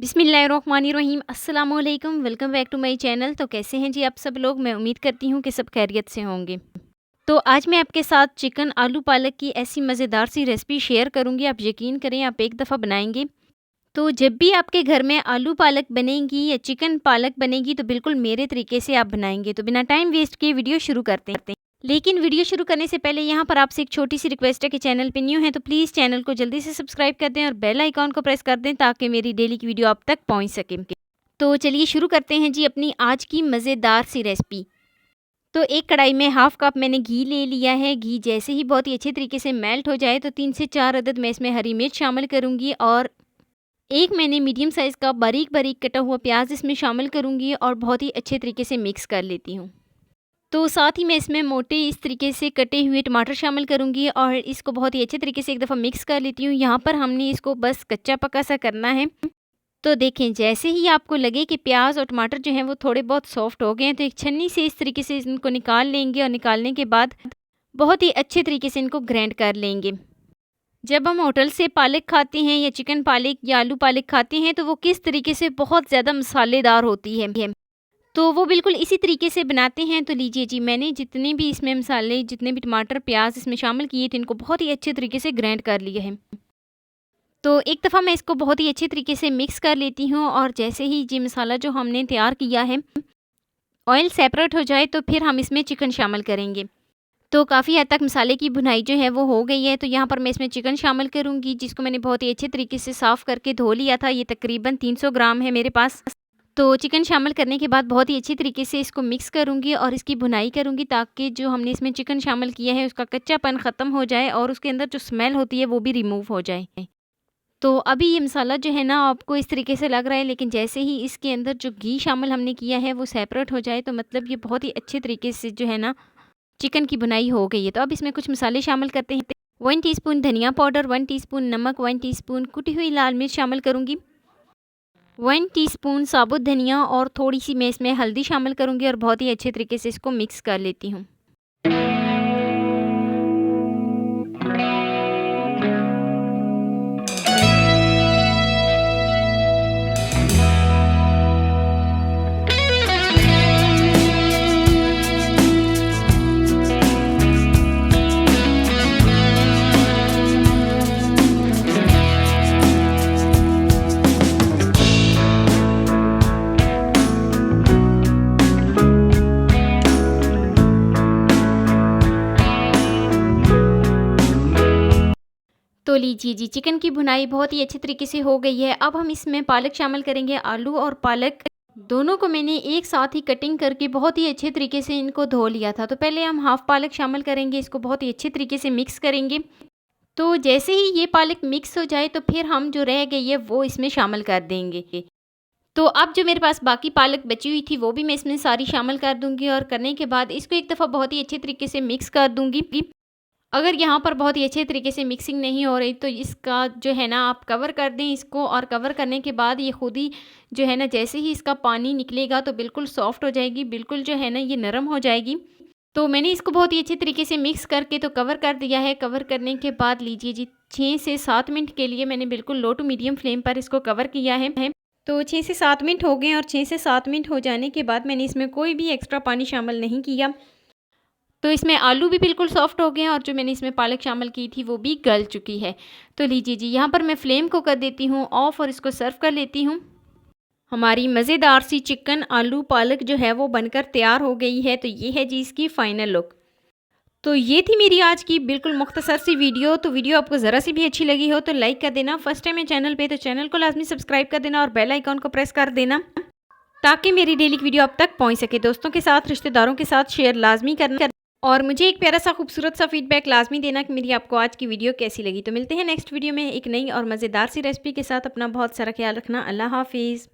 बिस्मिल्लाहिर्रहमानिर्रहीम अस्सलामुअलैकुम। Welcome back to my channel. तो कैसे हैं जी आप सब लोग। मैं उम्मीद करती हूँ कि सब खैरियत से होंगे। तो आज मैं आपके साथ चिकन आलू पालक की ऐसी मज़ेदार सी रेसिपी शेयर करूँगी। आप यकीन करें, आप एक दफ़ा बनाएंगे तो जब भी आपके घर में आलू पालक बनेगी या चिकन पालक बनेगी तो बिल्कुल मेरे तरीके से आप बनाएंगे। तो बिना टाइम वेस्ट किए वीडियो शुरू करते हैं। लेकिन वीडियो शुरू करने से पहले यहाँ पर आपसे एक छोटी सी रिक्वेस्ट है कि चैनल पे न्यू है तो प्लीज़ चैनल को जल्दी से सब्सक्राइब कर दें और बेल आइकॉन को प्रेस कर दें ताकि मेरी डेली की वीडियो आप तक पहुँच सके। तो चलिए शुरू करते हैं जी अपनी आज की मज़ेदार सी रेसिपी। तो एक कढ़ाई में हाफ़ कप मैंने घी ले लिया है। घी जैसे ही बहुत ही अच्छे तरीके से मेल्ट हो जाए तो 3 से 4 अदद मैं इसमें हरी मिर्च शामिल करूँगी और एक मैंने मीडियम साइज़ का बारीक बारीक कटा हुआ प्याज इसमें शामिल करूँगी और बहुत ही अच्छे तरीके से मिक्स कर लेती हूँ। तो साथ ही मैं इसमें मोटे इस तरीके से कटे हुए टमाटर शामिल करूँगी और इसको बहुत ही अच्छे तरीके से एक दफ़ा मिक्स कर लेती हूँ। यहाँ पर हमने इसको बस कच्चा पका सा करना है। तो देखें, जैसे ही आपको लगे कि प्याज और टमाटर जो हैं वो थोड़े बहुत सॉफ्ट हो गए हैं तो एक छन्नी से इस तरीके से इनको निकाल लेंगे और निकालने के बाद बहुत ही अच्छे तरीके से इनको ग्राइंड कर लेंगे। जब हम होटल से पालक खाते हैं या चिकन पालक या आलू पालक खाते हैं तो वो किस तरीके से बहुत ज़्यादा मसालेदार होती है, तो वो बिल्कुल इसी तरीके से बनाते हैं। तो लीजिए जी, मैंने जितने भी इसमें मसाले, जितने भी टमाटर प्याज इसमें शामिल किए थे, इनको बहुत ही अच्छे तरीके से ग्राइंड कर लिया है। तो एक दफ़ा मैं इसको बहुत ही अच्छे तरीके से मिक्स कर लेती हूँ और जैसे ही जी मसाला जो हमने तैयार किया है ऑयल सेपरेट हो जाए तो फिर हम इसमें चिकन शामिल करेंगे। तो काफ़ी हद तक मसाले की भुनाई जो है वो हो गई है। तो यहाँ पर मैं इसमें चिकन शामिल करूँगी जिसको मैंने बहुत ही अच्छे तरीके से साफ़ करके धो लिया था। ये तकरीबन 300 ग्राम है मेरे पास। तो चिकन शामिल करने के बाद बहुत ही अच्छी तरीके से इसको मिक्स करूँगी और इसकी भुनाई करूँगी ताकि जो हमने इसमें चिकन शामिल किया है उसका कच्चापन ख़त्म हो जाए और उसके अंदर जो स्मेल होती है वो भी रिमूव हो जाए। तो अभी ये मसाला जो है ना आपको इस तरीके से लग रहा है, लेकिन जैसे ही इसके अंदर जो घी शामिल हमने किया है वो सेपरेट हो जाए तो मतलब ये बहुत ही अच्छे तरीके से जो है ना चिकन की बुनाई हो गई है। तो अब इसमें कुछ मसाले शामिल करते हैं। 1 टीस्पून धनिया पाउडर, 1 टीस्पून नमक, 1 टीस्पून कुटी हुई लाल मिर्च शामिल करूँगी, 1 टीस्पून साबुत धनिया और थोड़ी सी मैं इसमें हल्दी शामिल करूँगी और बहुत ही अच्छे तरीके से इसको मिक्स कर लेती हूँ। तो लीजिए जी, चिकन की भुनाई बहुत ही अच्छे तरीके से हो गई है। अब हम इसमें पालक शामिल करेंगे। आलू और पालक दोनों को मैंने एक साथ ही कटिंग करके बहुत ही अच्छे तरीके से इनको धो लिया था। तो पहले हम हाफ़ पालक शामिल करेंगे, इसको बहुत ही अच्छे तरीके से मिक्स करेंगे। तो जैसे ही ये पालक मिक्स हो जाए तो फिर हम जो रह गई है वो इसमें शामिल कर देंगे। तो अब जो मेरे पास बाकी पालक बची हुई थी वो भी मैं इसमें सारी शामिल कर दूँगी और करने के बाद इसको एक दफ़ा बहुत ही अच्छे तरीके से मिक्स कर दूँगी। अगर यहाँ पर बहुत ही अच्छे तरीके से मिक्सिंग नहीं हो रही तो इसका जो है ना आप कवर कर दें इसको, और कवर करने के बाद ये खुद ही जो है ना जैसे ही इसका पानी निकलेगा तो बिल्कुल सॉफ्ट हो जाएगी, बिल्कुल जो है ना ये नरम हो जाएगी। तो मैंने इसको बहुत ही अच्छे तरीके से मिक्स करके तो कवर कर दिया है। कवर करने के बाद लीजिए जी 6 से 7 मिनट के लिए मैंने बिल्कुल लो टू मीडियम फ्लेम पर इसको कवर किया है। तो 6 से 7 मिनट हो गए और 6 से 7 मिनट हो जाने के बाद मैंने इसमें कोई भी एक्स्ट्रा पानी शामिल नहीं किया। तो इसमें आलू भी बिल्कुल सॉफ्ट हो गए हैं और जो मैंने इसमें पालक शामिल की थी वो भी गल चुकी है। तो लीजिए जी, यहाँ पर मैं फ्लेम को कर देती हूँ ऑफ और इसको सर्व कर लेती हूँ। हमारी मज़ेदार सी चिकन आलू पालक जो है वो बनकर तैयार हो गई है। तो ये है जी इसकी फ़ाइनल लुक। तो ये थी मेरी आज की बिल्कुल मुख्तसर सी वीडियो। तो वीडियो आपको ज़रा सी भी अच्छी लगी हो तो लाइक कर देना। फर्स्ट टाइम है चैनल पे तो चैनल को लाजमी सब्सक्राइब कर देना और बेल आइकॉन को प्रेस कर देना ताकि मेरी डेली की वीडियो आप तक पहुँच सके। दोस्तों के साथ, रिश्तेदारों के साथ शेयर लाजमी करना और मुझे एक प्यारा सा खूबसूरत सा फीडबैक लाजमी देना कि मेरी आपको आज की वीडियो कैसी लगी। तो मिलते हैं नेक्स्ट वीडियो में एक नई और मज़ेदार सी रेसिपी के साथ। अपना बहुत सारा ख्याल रखना। अल्लाह हाफिज़।